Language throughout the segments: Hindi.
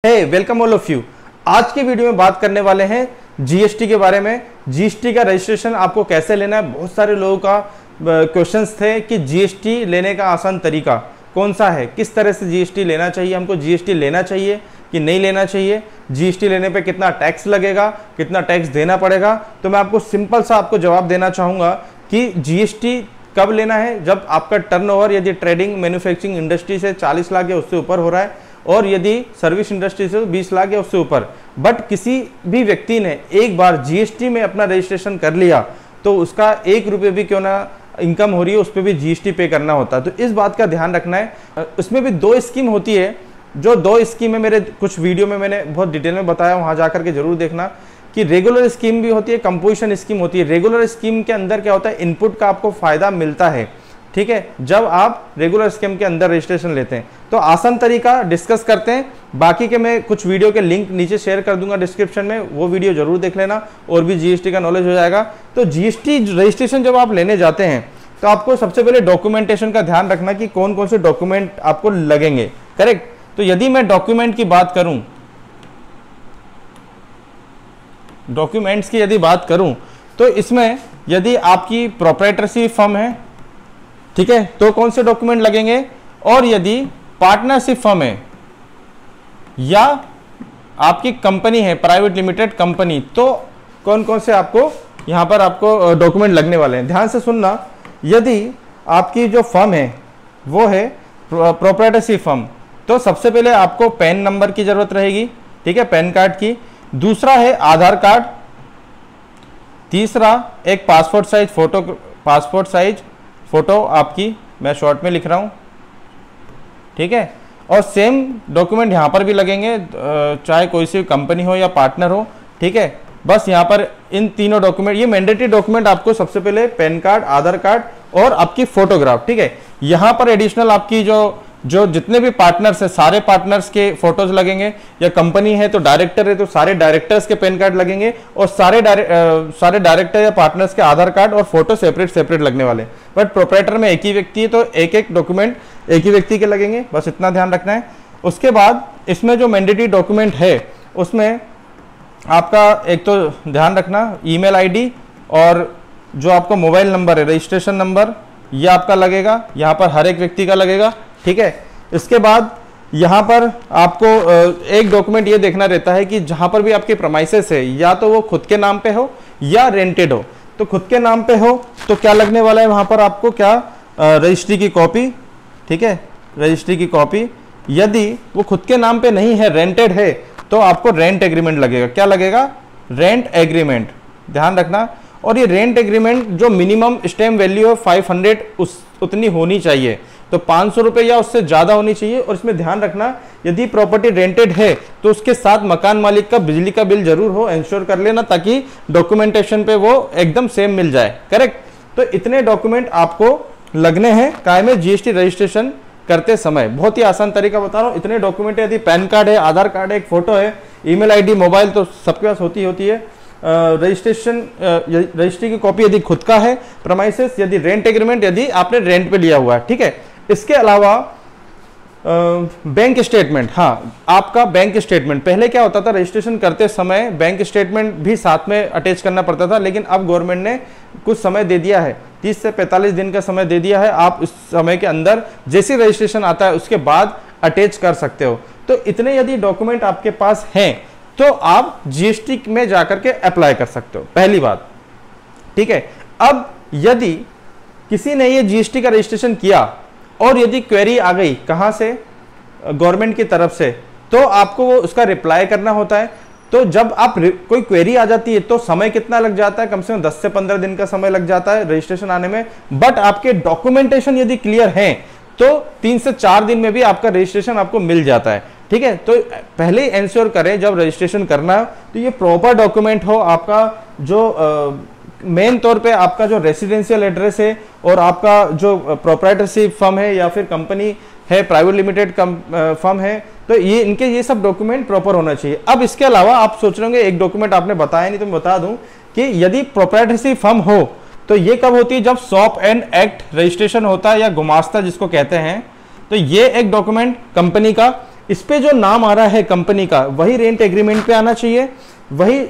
Welcome all of you. आज की वीडियो में बात करने वाले हैं जीएसटी के बारे में। जीएसटी का रजिस्ट्रेशन आपको कैसे लेना है। बहुत सारे लोगों का क्वेश्चंस थे कि जीएसटी लेने का आसान तरीका कौन सा है, किस तरह से जीएसटी लेना चाहिए, हमको जीएसटी लेना चाहिए कि नहीं लेना चाहिए, जीएसटी लेने पे कितना टैक्स लगेगा, कितना टैक्स देना पड़ेगा। तो मैं आपको सिंपल सा आपको जवाब देना चाहूँगा कि जीएसटी कब लेना है, जब आपका टर्नओवर यदि ट्रेडिंग मैन्युफैक्चरिंग इंडस्ट्री से 40 लाख या उससे ऊपर हो रहा है और यदि सर्विस इंडस्ट्री से 20 लाख या उससे ऊपर। बट किसी भी व्यक्ति ने एक बार जीएसटी में अपना रजिस्ट्रेशन कर लिया तो उसका 1 रुपये भी क्यों ना इनकम हो रही है उस पर भी जीएसटी पे करना होता है। तो इस बात का ध्यान रखना है। उसमें भी 2 स्कीम होती है, जो 2 स्कीम है मेरे कुछ वीडियो में मैंने बहुत डिटेल में बताया, वहाँ जाकर के जरूर देखना कि रेगुलर स्कीम भी होती है, कंपोजिशन स्कीम होती है। रेगुलर स्कीम के अंदर क्या होता है, इनपुट का आपको फायदा मिलता है, ठीक है, जब आप रेगुलर स्कीम के अंदर रजिस्ट्रेशन लेते हैं। तो आसान तरीका डिस्कस करते हैं, बाकी के मैं कुछ वीडियो के लिंक नीचे शेयर कर दूंगा डिस्क्रिप्शन में, वो वीडियो जरूर देख लेना और भी जीएसटी का नॉलेज हो जाएगा। तो जीएसटी रजिस्ट्रेशन जब आप लेने जाते हैं तो आपको सबसे पहले डॉक्यूमेंटेशन का ध्यान रखना कि कौन कौन से डॉक्यूमेंट आपको लगेंगे, करेक्ट। तो यदि मैं डॉक्यूमेंट की बात करूं, डॉक्यूमेंट्स की यदि बात करूं तो इसमें यदि आपकी प्रोप्राइटरशिप फर्म है, ठीक है, तो कौन से डॉक्यूमेंट लगेंगे, और यदि पार्टनरशिप फर्म है या आपकी कंपनी है प्राइवेट लिमिटेड कंपनी, तो कौन कौन से आपको यहां पर आपको डॉक्यूमेंट लगने वाले हैं। ध्यान से सुनना। यदि आपकी जो फर्म है वो है प्रोप्राइटरशिप फर्म, तो सबसे पहले आपको पैन नंबर की जरूरत रहेगी, ठीक है, पैन कार्ड की। दूसरा है आधार कार्ड। तीसरा एक पासपोर्ट साइज फोटो आपकी, मैं शॉर्ट में लिख रहा हूं, ठीक है। और सेम डॉक्यूमेंट यहां पर भी लगेंगे, चाहे कोई सी कंपनी हो या पार्टनर हो, ठीक है। बस यहां पर इन तीनों डॉक्यूमेंट, ये मैंडेटरी डॉक्यूमेंट आपको सबसे पहले पैन कार्ड, आधार कार्ड और आपकी फोटोग्राफ, ठीक है। यहां पर एडिशनल आपकी जो जितने भी पार्टनर्स है सारे पार्टनर्स के फोटोज लगेंगे, या कंपनी है तो डायरेक्टर है तो सारे डायरेक्टर्स के पैन कार्ड लगेंगे, और सारे डायरेक्टर या पार्टनर्स के आधार कार्ड और फोटो सेपरेट लगने वाले। बट प्रोप्राइटर में एक ही व्यक्ति है तो एक डॉक्यूमेंट एक ही व्यक्ति के लगेंगे, बस इतना ध्यान रखना है। उसके बाद इसमें जो मैंडेटरी डॉक्यूमेंट है उसमें आपका एक तो ध्यान रखना ईमेल आईडी और जो आपका मोबाइल नंबर है, रजिस्ट्रेशन नंबर, ये आपका लगेगा, यहाँ पर हर एक व्यक्ति का लगेगा, ठीक है। इसके बाद यहाँ पर आपको एक डॉक्यूमेंट ये देखना रहता है कि जहाँ पर भी आपके प्रमाइसेस है, या तो वो खुद के नाम पे हो या रेंटेड हो। तो खुद के नाम पे हो तो क्या लगने वाला है वहाँ पर आपको, क्या रजिस्ट्री की कॉपी, ठीक है, रजिस्ट्री की कॉपी। यदि वो खुद के नाम पे नहीं है, रेंटेड है, तो आपको रेंट एग्रीमेंट लगेगा। क्या लगेगा, रेंट एग्रीमेंट, ध्यान रखना। और ये रेंट एग्रीमेंट जो मिनिमम स्टैम्प वैल्यू है 500 उतनी होनी चाहिए, तो 500 रुपये या उससे ज़्यादा होनी चाहिए। और इसमें ध्यान रखना यदि प्रॉपर्टी रेंटेड है तो उसके साथ मकान मालिक का बिजली का बिल जरूर हो, इंश्योर कर लेना, ताकि डॉक्यूमेंटेशन पे वो एकदम सेम मिल जाए, करेक्ट। तो इतने डॉक्यूमेंट आपको लगने हैं काय में, जीएसटी रजिस्ट्रेशन करते समय। बहुत ही आसान तरीका बता रहा हूँ। इतने डॉक्यूमेंट है, यदि पैन कार्ड है, आधार कार्ड है, एक फोटो है, ईमेल आईडी, मोबाइल तो सबके पास होती है। रजिस्ट्री की कॉपी यदि खुद का है, प्रमाइसेस यदि रेंट एग्रीमेंट यदि आपने रेंट पे लिया हुआ है, ठीक है। इसके अलावा बैंक स्टेटमेंट, हाँ, आपका बैंक स्टेटमेंट। पहले क्या होता था, रजिस्ट्रेशन करते समय बैंक स्टेटमेंट भी साथ में अटैच करना पड़ता था, लेकिन अब गवर्नमेंट ने कुछ समय दे दिया है, 30 से 45 दिन का समय दे दिया है। आप उस समय के अंदर जैसे रजिस्ट्रेशन आता है उसके बाद अटैच कर सकते हो। तो इतने यदि डॉक्यूमेंट आपके पास हैं तो आप जीएसटी में जाकर के अप्लाई कर सकते हो, पहली बात, ठीक है। अब यदि किसी ने ये जीएसटी का रजिस्ट्रेशन किया और यदि क्वेरी आ गई कहां से, गवर्नमेंट की तरफ से, तो आपको वो उसका रिप्लाई करना होता है। तो जब आप कोई क्वेरी आ जाती है तो समय कितना लग जाता है, कम से कम 10 से 15 दिन का समय लग जाता है रजिस्ट्रेशन आने में। बट आपके डॉक्यूमेंटेशन यदि क्लियर हैं तो 3 से 4 दिन में भी आपका रजिस्ट्रेशन आपको मिल जाता है, ठीक है। तो पहले ही इंश्योर करें जब रजिस्ट्रेशन करना है तो ये प्रॉपर डॉक्यूमेंट हो, आपका जो मेन तौर पे आपका जो रेसिडेंशियल एड्रेस है और आपका जो प्रोप्राइटरशिप फर्म है या फिर कंपनी है, प्राइवेट लिमिटेड फर्म है, तो ये सब डॉक्यूमेंट प्रॉपर होना चाहिए। अब इसके अलावा आप सोच रहे होंगे एक डॉक्यूमेंट आपने बताया नहीं, तो मैं बता दूं कि यदि प्रोप्राइटरशिप फर्म हो तो ये कब होती है, जब शॉप एंड एक्ट रजिस्ट्रेशन होता है या गुमास्ता जिसको कहते हैं। तो ये एक डॉक्यूमेंट कंपनी का इस पे जो नाम आ रहा है कंपनी का वही रेंट एग्रीमेंट पे आना चाहिए, वही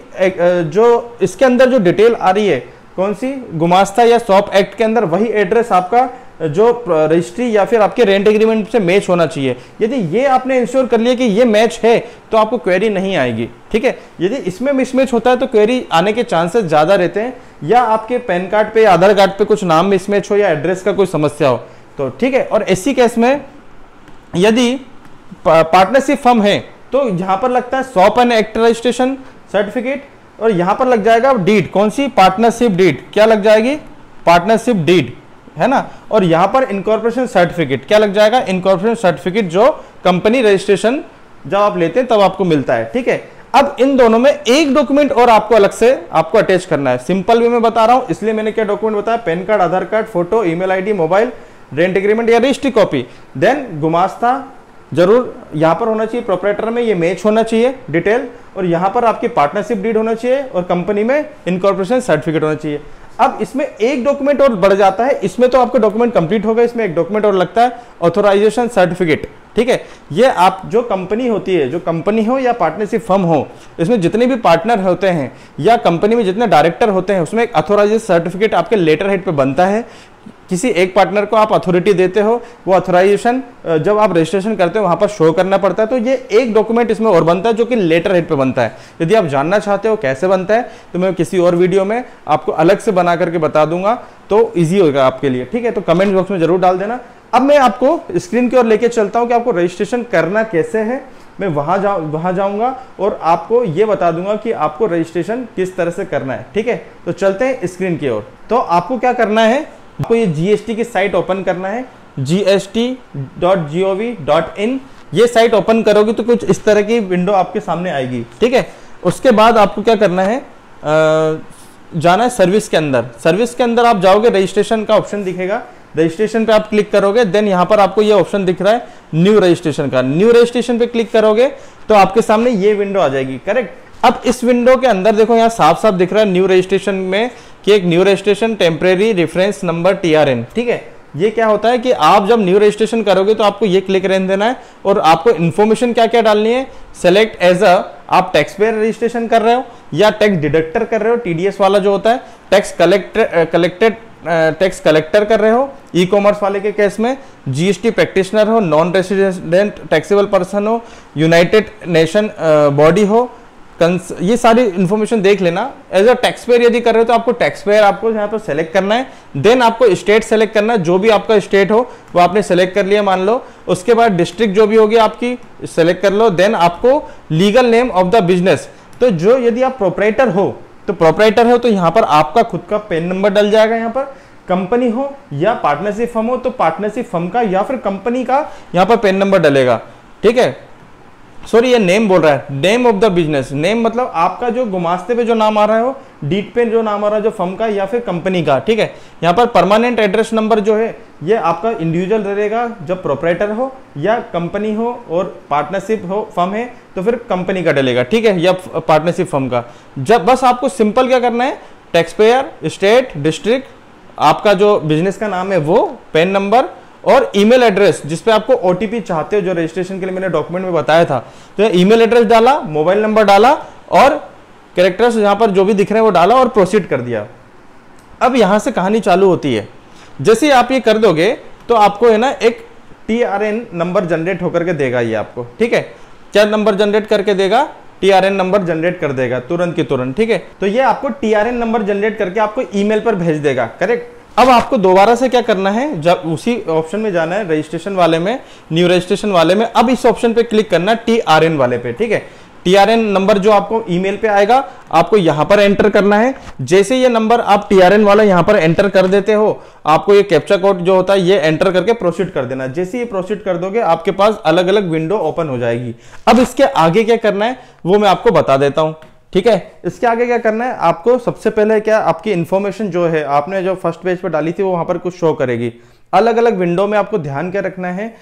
जो इसके अंदर जो डिटेल आ रही है कौन सी गुमास्ता या शॉप एक्ट के अंदर, वही एड्रेस आपका जो रजिस्ट्री या फिर आपके रेंट एग्रीमेंट से मैच होना चाहिए। यदि ये आपने इंश्योर कर लिया कि ये मैच है तो आपको क्वेरी नहीं आएगी, ठीक है। यदि इसमें मिसमैच होता है तो क्वेरी आने के चांसेस ज़्यादा रहते हैं, या आपके पैन कार्ड पे, आधार कार्ड पे कुछ नाम मिसमैच हो या एड्रेस का कोई समस्या हो तो, ठीक है। और ऐसी केस में यदि पार्टनरशिप फर्म है तो यहाँ पर लगता है shop and act registration certificate, और यहाँ पर लग जाएगा डीड, कौन सी, पार्टनरशिप डीड, क्या लग जाएगी, पार्टनरशिप डीड, है ना। और यहाँ पर इनकॉर्पोरेशन सर्टिफिकेट क्या लग जाएगा, इनकॉर्पोरेशन सर्टिफिकेट, जो कंपनी रजिस्ट्रेशन जब आप लेते हैं तब आपको मिलता है, ठीक है। अब इन दोनों में एक डॉक्यूमेंट और आपको अलग से आपको अटैच करना है। सिंपल वे में बता रहा हूं, इसलिए मैंने क्या डॉक्यूमेंट बताया, PAN card, Aadhaar card, photo, email ID, mobile, rent agreement या रजिस्ट्री कॉपी, देन गुमास्ता जरूर यहां पर होना चाहिए, प्रोपराइटर में ये मैच होना चाहिए डिटेल, और यहां पर आपकी पार्टनरशिप डीड होना चाहिए, और कंपनी में इनकॉर्पोरेशन सर्टिफिकेट होना चाहिए। अब इसमें एक डॉक्यूमेंट और बढ़ जाता है, इसमें तो आपका डॉक्यूमेंट कंप्लीट हो गया, इसमें एक डॉक्यूमेंट और लगता है, ऑथराइजेशन सर्टिफिकेट, ठीक है। ये आप जो कंपनी होती है, जो कंपनी हो या पार्टनरशिप फर्म हो, इसमें जितने भी पार्टनर होते हैं या कंपनी में जितने डायरेक्टर होते हैं, उसमें एक ऑथराइजेशन सर्टिफिकेट आपके लेटर हेड पे बनता है। किसी एक पार्टनर को आप अथॉरिटी देते हो, वो अथोराइजेशन जब आप रजिस्ट्रेशन करते हो वहां पर शो करना पड़ता है। तो ये एक डॉक्यूमेंट इसमें और बनता है जो कि लेटर हेड पे बनता है। यदि आप जानना चाहते हो कैसे बनता है तो मैं किसी और वीडियो में आपको अलग से बना करके बता दूंगा, तो ईजी होगा आपके लिए, ठीक है। तो कमेंट बॉक्स में जरूर डाल देना। अब मैं आपको स्क्रीन की ओर लेके चलता हूँ कि आपको रजिस्ट्रेशन करना कैसे है। मैं वहां जाऊंगा और आपको ये बता दूंगा कि आपको रजिस्ट्रेशन किस तरह से करना है, ठीक है। तो चलते हैं स्क्रीन की ओर। तो आपको क्या करना है, आपको ये जीएसटी की साइट ओपन करना है, gst.gov.in। ये साइट ओपन करोगे तो कुछ इस तरह की विंडो आपके सामने आएगी, ठीक है। उसके बाद आपको क्या करना है, जाना है सर्विस के अंदर। सर्विस के अंदर आप जाओगे, रजिस्ट्रेशन का ऑप्शन दिखेगा, रजिस्ट्रेशन पे आप क्लिक करोगे। देन यहाँ पर आपको ये ऑप्शन दिख रहा है न्यू रजिस्ट्रेशन का, न्यू रजिस्ट्रेशन पे क्लिक करोगे तो आपके सामने ये विंडो आ जाएगी, करेक्ट। अब इस विंडो के अंदर देखो, यहाँ साफ साफ दिख रहा है न्यू रजिस्ट्रेशन में कि एक new registration temporary reference number TRN, ठीक है। ये क्या होता है कि आप जब न्यू रजिस्ट्रेशन करोगे तो आपको ये क्लिक रहने देना है, और आपको इन्फॉर्मेशन क्या क्या डालनी है, सेलेक्ट एज अ, आप टैक्स पेयर रजिस्ट्रेशन कर रहे हो या टैक्स डिडक्टर कर रहे हो, TDS वाला जो होता है, टैक्स कलेक्टर कर रहे हो, ई कॉमर्स वाले के केस में GST प्रैक्टिशनर हो, नॉन रेसिडेंट टैक्सेबल पर्सन हो, यूनाइटेड नेशन बॉडी हो, ये सारी इंफॉर्मेशन देख लेना। एज अ टैक्स पेयर यदि कर रहे हो तो आपको टैक्स पेयर आपको यहाँ पर सेलेक्ट करना है। देन आपको स्टेट सेलेक्ट करना है, जो भी आपका स्टेट हो वो आपने सेलेक्ट कर लिया मान लो। उसके बाद डिस्ट्रिक्ट जो भी होगी आपकी सेलेक्ट कर लो। देन आपको legal name of the business, तो जो यदि आप प्रोपराइटर हो तो यहाँ पर आपका खुद का पेन नंबर डल जाएगा। यहाँ पर कंपनी हो या पार्टनरशिप फर्म हो तो पार्टनरशिप फर्म का या फिर कंपनी का यहाँ पर पेन नंबर डलेगा, ठीक है। सॉरी, ये नेम बोल रहा है, name of the business. Name मतलब आपका जो गुमास्ते पे जो नाम आ रहा है हो, डीड पे जो नाम आ रहा है जो फर्म का या फिर कंपनी का, ठीक है। यहाँ पर परमानेंट एड्रेस नंबर जो है ये आपका इंडिविजुअल रहेगा जब प्रोपराइटर हो या कंपनी हो, और पार्टनरशिप हो फर्म है तो फिर कंपनी का डलेगा, ठीक है, या पार्टनरशिप फर्म का। जब बस आपको सिंपल क्या करना है, टैक्स पेयर, स्टेट, डिस्ट्रिक्ट, आपका जो बिजनेस का नाम है वो, पेन नंबर और ईमेल एड्रेस जिस पे आपको OTP चाहते हो, जो रजिस्ट्रेशन के लिए मैंने डॉक्यूमेंट में बताया था। तो ईमेल एड्रेस डाला, मोबाइल नंबर डाला और कैरेक्टर्स यहाँ पर जो भी दिख रहे हैं वो डाला और प्रोसीड कर दिया। अब यहाँ से कहानी चालू होती है। जैसे आप ये कर दोगे तो आपको है ना एक TRN नंबर जनरेट होकर के देगा ये आपको, ठीक है। क्या नंबर जनरेट करके देगा, TRN नंबर जनरेट कर देगा तुरंत की तुरंत, ठीक है। तो ये आपको TRN नंबर जनरेट करके आपको ईमेल पर भेज देगा, करेक्ट। अब आपको दोबारा से क्या करना है, जब उसी ऑप्शन में जाना है, रजिस्ट्रेशन वाले में, न्यू रजिस्ट्रेशन वाले में। अब इस ऑप्शन पे क्लिक करना है TRN वाले पे, ठीक है। TRN नंबर जो आपको ईमेल पे आएगा आपको यहाँ पर एंटर करना है। जैसे ये नंबर आप TRN वाला यहाँ पर एंटर कर देते हो, आपको ये कैप्चा कोड जो होता है ये एंटर करके प्रोसीड कर देना। जैसे ये प्रोसीड कर दोगे आपके पास अलग अलग विंडो ओपन हो जाएगी। अब इसके आगे क्या करना है वो मैं आपको बता देता हूँ, ठीक है। इसके आगे क्या करना है, आपको सबसे पहले क्या, आपकी इन्फॉर्मेशन जो है आपने जो फर्स्ट पेज पर डाली थी वो वहां पर कुछ शो करेगी। अलग अलग विंडो में आपको ध्यान क्या रखना है,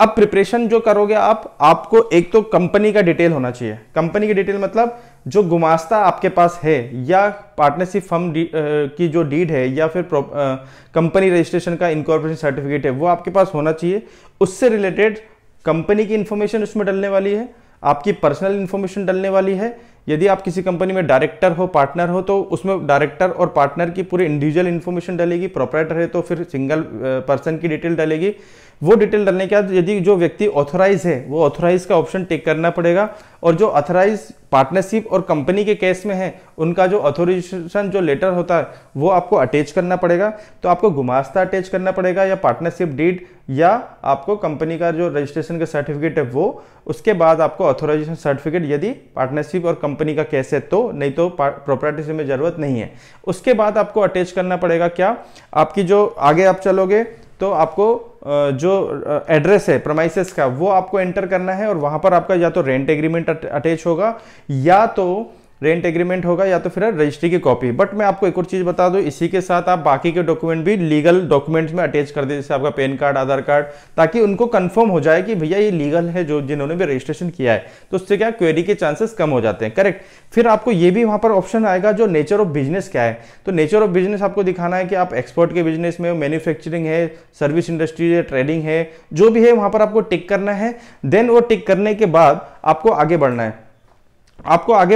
अब प्रिपरेशन जो करोगे आपको एक तो कंपनी का डिटेल होना चाहिए। कंपनी की डिटेल मतलब जो गुमास्ता आपके पास है या पार्टनरशिप फर्म की जो डीड है या फिर कंपनी रजिस्ट्रेशन का इनकॉर्पोरेशन सर्टिफिकेट है वो आपके पास होना चाहिए। उससे रिलेटेड कंपनी की इंफॉर्मेशन उसमें डलने वाली है, आपकी पर्सनल इंफॉर्मेशन डलने वाली है। यदि आप किसी कंपनी में डायरेक्टर हो, पार्टनर हो, तो उसमें डायरेक्टर और पार्टनर की पूरी इंडिविजुअल इंफॉर्मेशन डलेगी। प्रोप्राइटर है तो फिर सिंगल पर्सन की डिटेल डलेगी। वो डिटेल डालने के बाद यदि जो व्यक्ति ऑथोराइज है वो ऑथोराइज का ऑप्शन टिक करना पड़ेगा, और जो ऑथोराइज पार्टनरशिप और कंपनी के केस में है उनका जो ऑथोराइजेशन जो लेटर होता है वो आपको अटैच करना पड़ेगा। तो आपको गुमास्ता अटैच करना पड़ेगा, या पार्टनरशिप डीड, या आपको कंपनी का जो रजिस्ट्रेशन का सर्टिफिकेट है वो, उसके बाद आपको ऑथोराइजेशन सर्टिफिकेट यदि पार्टनरशिप और कंपनी का केस है तो, नहीं तो प्रोप्राइटरशिप में जरूरत नहीं है। उसके बाद आपको अटैच करना पड़ेगा क्या, आपकी जो आगे आप चलोगे तो आपको जो एड्रेस है प्रेमाइसेस का वो आपको एंटर करना है, और वहां पर आपका या तो रेंट एग्रीमेंट अटैच होगा, या तो रेंट एग्रीमेंट होगा, या तो फिर रजिस्ट्री की कॉपी। बट मैं आपको एक और चीज बता दूं, इसी के साथ आप बाकी के डॉक्यूमेंट भी लीगल डॉक्यूमेंट्स में अटैच कर दे, जैसे आपका पैन कार्ड, आधार कार्ड, ताकि उनको कंफर्म हो जाए कि भैया ये लीगल है जो जिन्होंने भी रजिस्ट्रेशन किया है। तो उससे क्या क्वेरी के चांसेस कम हो जाते हैं। करेक्ट। फिर आपको ये भी वहां पर ऑप्शन आएगा जो नेचर ऑफ बिजनेस क्या है। तो नेचर ऑफ बिजनेस आपको दिखाना है कि आप एक्सपोर्ट के बिजनेस में, मैन्युफैक्चरिंग है, सर्विस इंडस्ट्री है, ट्रेडिंग है, जो भी है वहां पर आपको टिक करना है। देन वो टिक करने के बाद आपको आगे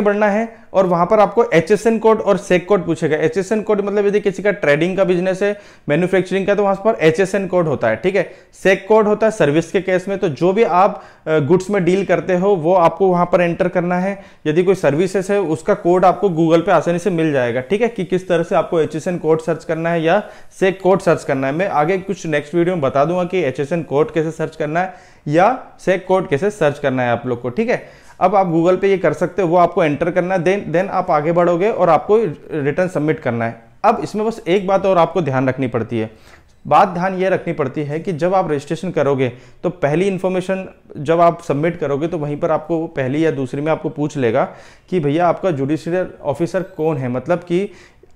बढ़ना है, और वहां पर आपको HSN कोड और सेक कोड पूछेगा। HSN कोड मतलब यदि किसी का ट्रेडिंग का बिजनेस है, मैन्युफैक्चरिंग का, तो वहां पर HSN कोड होता है, ठीक है। सेक कोड होता है सर्विस के केस में, तो जो भी आप गुड्स में डील करते हो वो आपको वहां पर एंटर करना है। यदि कोई सर्विसेज है उसका कोड आपको गूगल पे आसानी से मिल जाएगा, ठीक है, कि किस तरह से आपको HSN कोड सर्च करना है या सेक कोड सर्च करना है। मैं आगे कुछ नेक्स्ट वीडियो में बता दूंगा कि HSN कोड कैसे सर्च करना है या सेक कोड कैसे सर्च करना है आप लोग को, ठीक है। अब आप गूगल पे ये कर सकते हो, वो आपको एंटर करना है। देन आप आगे बढ़ोगे और आपको रिटर्न सबमिट करना है। अब इसमें बस एक बात और आपको ध्यान रखनी पड़ती है, ध्यान ये रखनी पड़ती है कि जब आप रजिस्ट्रेशन करोगे तो पहली इंफॉर्मेशन जब आप सबमिट करोगे तो वहीं पर आपको पहली या दूसरी में आपको पूछ लेगा कि भैया आपका जुडिशियल ऑफिसर कौन है, मतलब कि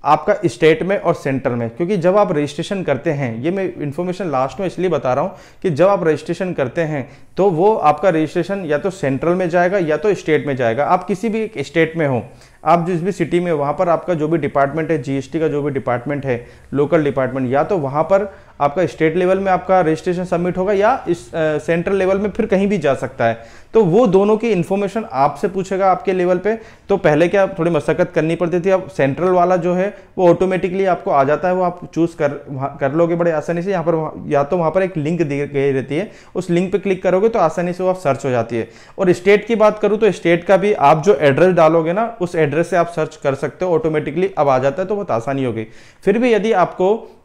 आपका स्टेट में और सेंटर में। क्योंकि जब आप रजिस्ट्रेशन करते हैं, ये मैं इन्फॉर्मेशन लास्ट में इसलिए बता रहा हूँ कि जब आप रजिस्ट्रेशन करते हैं तो वो आपका रजिस्ट्रेशन या तो सेंट्रल में जाएगा या तो स्टेट में जाएगा। आप किसी भी एक स्टेट में हो, आप जिस भी सिटी में, वहाँ पर आपका जो भी डिपार्टमेंट है, GST का जो भी डिपार्टमेंट है, लोकल डिपार्टमेंट, या तो वहाँ पर आपका स्टेट लेवल में आपका रजिस्ट्रेशन सबमिट होगा या इस सेंट्रल लेवल में फिर कहीं भी जा सकता है। तो वो दोनों की इन्फॉर्मेशन आपसे पूछेगा आपके लेवल पे। तो पहले क्या थोड़ी मशक्कत करनी पड़ती थी, अब सेंट्रल वाला जो है वो ऑटोमेटिकली आपको आ जाता है, वो आप चूज कर लोगे बड़े आसानी से। यहाँ पर या तो वहाँ पर एक लिंक दी गई रहती है, उस लिंक पे क्लिक करोगे तो आसानी से वो आप सर्च हो जाती है। और स्टेट की बात करूँ तो स्टेट का भी आप जो एड्रेस डालोगे ना, उस एड्रेस से आप सर्च कर सकते हो, ऑटोमेटिकली अब आ जाता है, तो बहुत आसानी होगी। फिर भी यदि आपको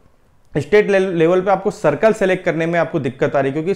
स्टेट लेवल पे आपको सर्कल सेलेक्ट करने में आपको दिक्कत आ रही है, क्योंकि